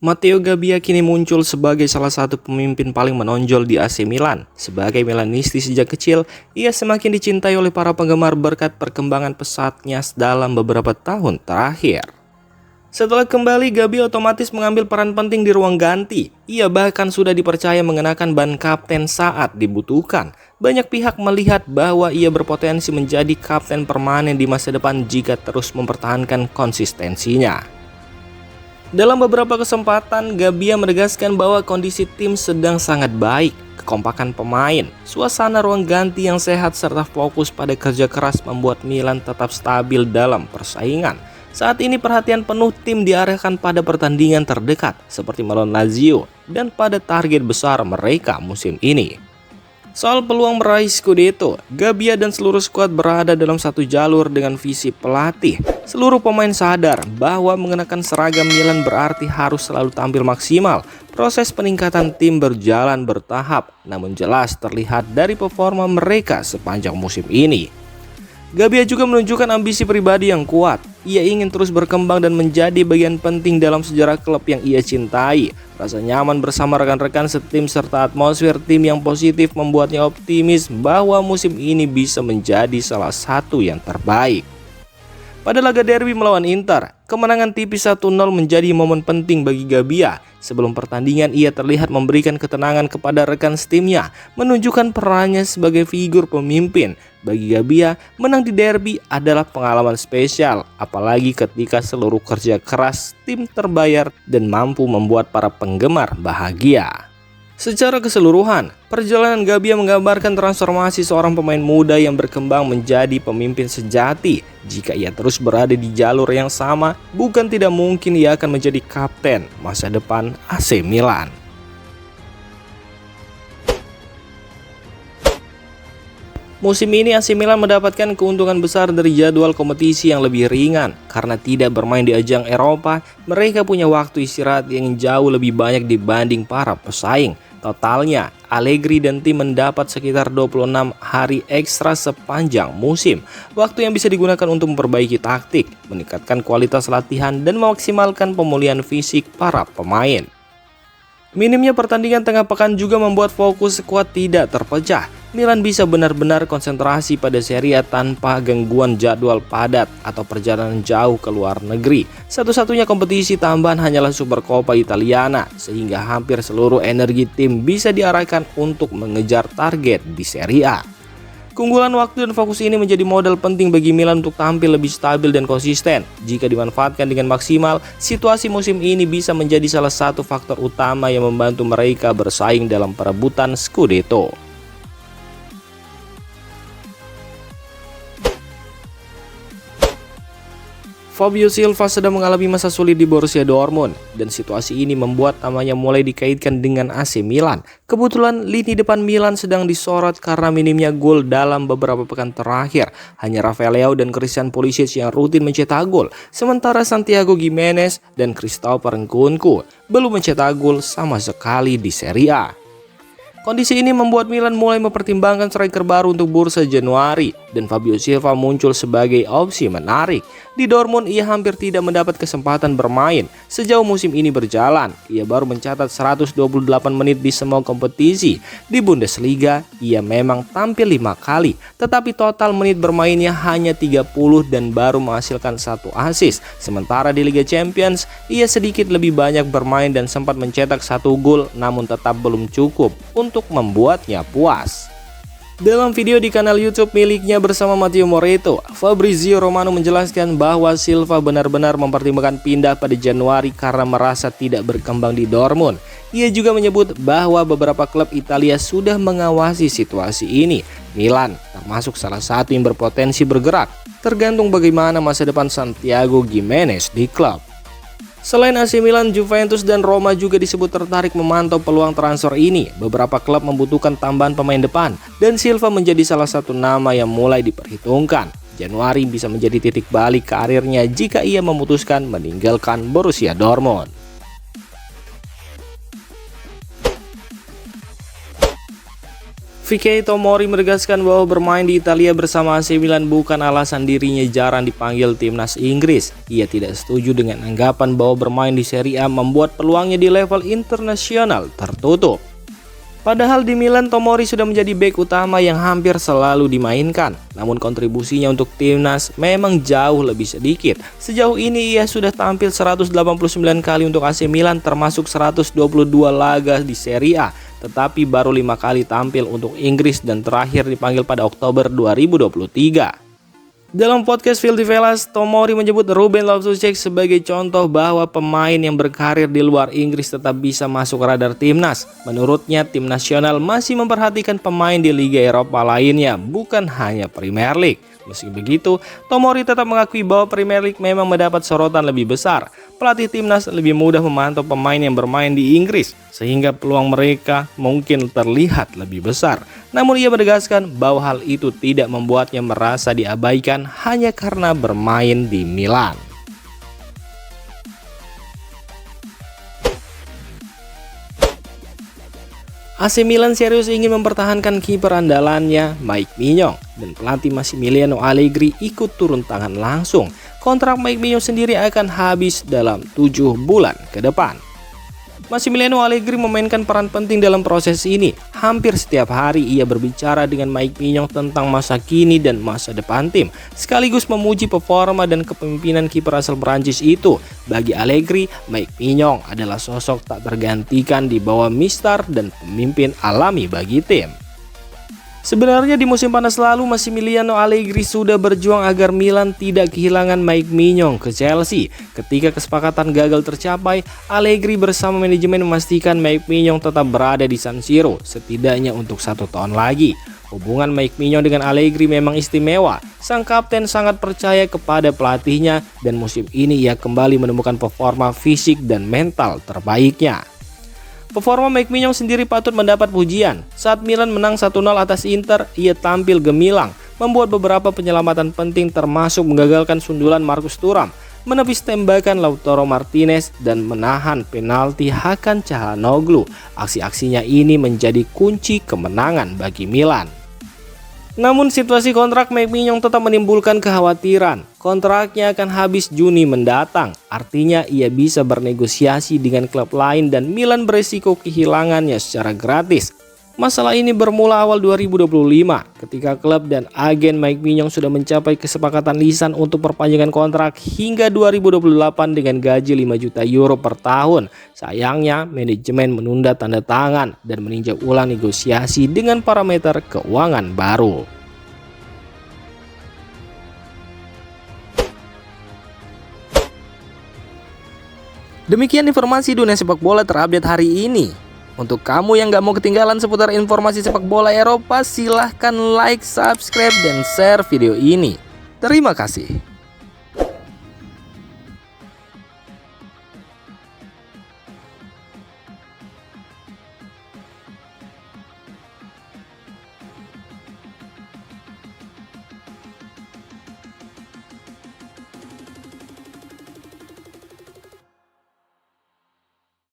Matteo Gabbia kini muncul sebagai salah satu pemimpin paling menonjol di AC Milan. Sebagai Milanisti sejak kecil, ia semakin dicintai oleh para penggemar berkat perkembangan pesatnya dalam beberapa tahun terakhir. Setelah kembali, Gabbia otomatis mengambil peran penting di ruang ganti. Ia bahkan sudah dipercaya mengenakan ban kapten saat dibutuhkan. Banyak pihak melihat bahwa ia berpotensi menjadi kapten permanen di masa depan jika terus mempertahankan konsistensinya. Dalam beberapa kesempatan, Gabbia menegaskan bahwa kondisi tim sedang sangat baik, kekompakan pemain, suasana ruang ganti yang sehat serta fokus pada kerja keras membuat Milan tetap stabil dalam persaingan. Saat ini perhatian penuh tim diarahkan pada pertandingan terdekat seperti melawan Lazio dan pada target besar mereka musim ini. Soal peluang meraih Scudetto, Gabbia dan seluruh skuad berada dalam satu jalur dengan visi pelatih. Seluruh pemain sadar bahwa mengenakan seragam Milan berarti harus selalu tampil maksimal. Proses peningkatan tim berjalan bertahap, namun jelas terlihat dari performa mereka sepanjang musim ini. Gabbia juga menunjukkan ambisi pribadi yang kuat. Ia ingin terus berkembang dan menjadi bagian penting dalam sejarah klub yang ia cintai. Rasa nyaman bersama rekan-rekan setim serta atmosfer tim yang positif membuatnya optimis bahwa musim ini bisa menjadi salah satu yang terbaik. Pada laga derby melawan Inter, kemenangan tipis 1-0 menjadi momen penting bagi Gabbia. Sebelum pertandingan, ia terlihat memberikan ketenangan kepada rekan setimnya, menunjukkan perannya sebagai figur pemimpin. Bagi Gabbia, menang di derby adalah pengalaman spesial, apalagi ketika seluruh kerja keras tim terbayar dan mampu membuat para penggemar bahagia. Secara keseluruhan, perjalanan Gabbia menggambarkan transformasi seorang pemain muda yang berkembang menjadi pemimpin sejati. Jika ia terus berada di jalur yang sama, bukan tidak mungkin ia akan menjadi kapten masa depan AC Milan. Musim ini AC Milan mendapatkan keuntungan besar dari jadwal kompetisi yang lebih ringan. Karena tidak bermain di ajang Eropa, mereka punya waktu istirahat yang jauh lebih banyak dibanding para pesaing. Totalnya, Allegri dan tim mendapat sekitar 26 hari ekstra sepanjang musim. Waktu yang bisa digunakan untuk memperbaiki taktik, meningkatkan kualitas latihan, dan memaksimalkan pemulihan fisik para pemain. Minimnya pertandingan tengah pekan juga membuat fokus skuad tidak terpecah. Milan bisa benar-benar konsentrasi pada Serie A tanpa gangguan jadwal padat atau perjalanan jauh ke luar negeri. Satu-satunya kompetisi tambahan hanyalah Supercoppa Italiana, sehingga hampir seluruh energi tim bisa diarahkan untuk mengejar target di Serie A. Keunggulan waktu dan fokus ini menjadi modal penting bagi Milan untuk tampil lebih stabil dan konsisten. Jika dimanfaatkan dengan maksimal, situasi musim ini bisa menjadi salah satu faktor utama yang membantu mereka bersaing dalam perebutan Scudetto. Fabio Silva sedang mengalami masa sulit di Borussia Dortmund dan situasi ini membuat namanya mulai dikaitkan dengan AC Milan. Kebetulan lini depan Milan sedang disorot karena minimnya gol dalam beberapa pekan terakhir. Hanya Rafael Leao dan Christian Pulisic yang rutin mencetak gol, sementara Santiago Gimenez dan Christopher Nkunku belum mencetak gol sama sekali di Serie A. Kondisi ini membuat Milan mulai mempertimbangkan striker baru untuk bursa Januari dan Fabio Silva muncul sebagai opsi menarik. Di Dortmund ia hampir tidak mendapat kesempatan bermain. Sejauh musim ini berjalan, ia baru mencatat 128 menit di semua kompetisi. Di Bundesliga, ia memang tampil 5 kali, tetapi total menit bermainnya hanya 30 dan baru menghasilkan 1 assist. Sementara di Liga Champions, ia sedikit lebih banyak bermain dan sempat mencetak 1 gol, namun tetap belum cukup untuk membuatnya puas. Dalam video di kanal YouTube miliknya bersama Matteo Moretto, Fabrizio Romano menjelaskan bahwa Silva benar-benar mempertimbangkan pindah pada Januari karena merasa tidak berkembang di Dortmund. Ia juga menyebut bahwa beberapa klub Italia sudah mengawasi situasi ini. Milan termasuk salah satu yang berpotensi bergerak, tergantung bagaimana masa depan Santiago Gimenez di klub. Selain AC Milan, Juventus dan Roma juga disebut tertarik memantau peluang transfer ini. Beberapa klub membutuhkan tambahan pemain depan dan Silva menjadi salah satu nama yang mulai diperhitungkan. Januari bisa menjadi titik balik karirnya jika ia memutuskan meninggalkan Borussia Dortmund. Fikayo Tomori menegaskan bahwa bermain di Italia bersama AC Milan bukan alasan dirinya jarang dipanggil timnas Inggris. Ia tidak setuju dengan anggapan bahwa bermain di Serie A membuat peluangnya di level internasional tertutup. Padahal di Milan, Tomori sudah menjadi bek utama yang hampir selalu dimainkan. Namun kontribusinya untuk timnas memang jauh lebih sedikit. Sejauh ini ia sudah tampil 189 kali untuk AC Milan termasuk 122 laga di Serie A. Tetapi baru 5 kali tampil untuk Inggris dan terakhir dipanggil pada Oktober 2023. Dalam podcast Filthy Fellas, Tomori menyebut Ruben Loftus-Cheek sebagai contoh bahwa pemain yang berkarir di luar Inggris tetap bisa masuk radar timnas. Menurutnya, tim nasional masih memperhatikan pemain di Liga Eropa lainnya, bukan hanya Premier League. Meski begitu, Tomori tetap mengakui bahwa Premier League memang mendapat sorotan lebih besar. Pelatih timnas lebih mudah memantau pemain yang bermain di Inggris, sehingga peluang mereka mungkin terlihat lebih besar. Namun ia menegaskan bahwa hal itu tidak membuatnya merasa diabaikan hanya karena bermain di Milan. AC Milan serius ingin mempertahankan kiper andalannya Mike Maignan dan pelatih Massimiliano Allegri ikut turun tangan langsung. Kontrak Mike Maignan sendiri akan habis dalam 7 bulan ke depan. Massimiliano Allegri memainkan peran penting dalam proses ini. Hampir setiap hari ia berbicara dengan Mike Maignan tentang masa kini dan masa depan tim, sekaligus memuji performa dan kepemimpinan kiper asal Prancis itu. Bagi Allegri, Mike Maignan adalah sosok tak tergantikan di bawah Mister dan pemimpin alami bagi tim. Sebenarnya di musim panas lalu, Massimiliano Allegri sudah berjuang agar Milan tidak kehilangan Mike Maignan ke Chelsea. Ketika kesepakatan gagal tercapai, Allegri bersama manajemen memastikan Mike Maignan tetap berada di San Siro, setidaknya untuk 1 tahun lagi. Hubungan Mike Maignan dengan Allegri memang istimewa. Sang kapten sangat percaya kepada pelatihnya dan musim ini ia kembali menemukan performa fisik dan mental terbaiknya. Performa Mike Maignan sendiri patut mendapat pujian. Saat Milan menang 1-0 atas Inter, ia tampil gemilang, membuat beberapa penyelamatan penting termasuk menggagalkan sundulan Marcus Thuram, menepis tembakan Lautaro Martinez, dan menahan penalti Hakan Çalhanoğlu. Aksi-aksinya ini menjadi kunci kemenangan bagi Milan. Namun situasi kontrak Mike Maignan tetap menimbulkan kekhawatiran. Kontraknya akan habis Juni mendatang, artinya ia bisa bernegosiasi dengan klub lain dan Milan beresiko kehilangannya secara gratis. Masalah ini bermula awal 2025 ketika klub dan agen Mike Maignan sudah mencapai kesepakatan lisan untuk perpanjangan kontrak hingga 2028 dengan gaji 5 juta euro per tahun. Sayangnya, manajemen menunda tanda tangan dan meninjau ulang negosiasi dengan parameter keuangan baru. Demikian informasi dunia sepak bola terupdate hari ini. Untuk kamu yang gak mau ketinggalan seputar informasi sepak bola Eropa, silahkan like, subscribe, dan share video ini. Terima kasih.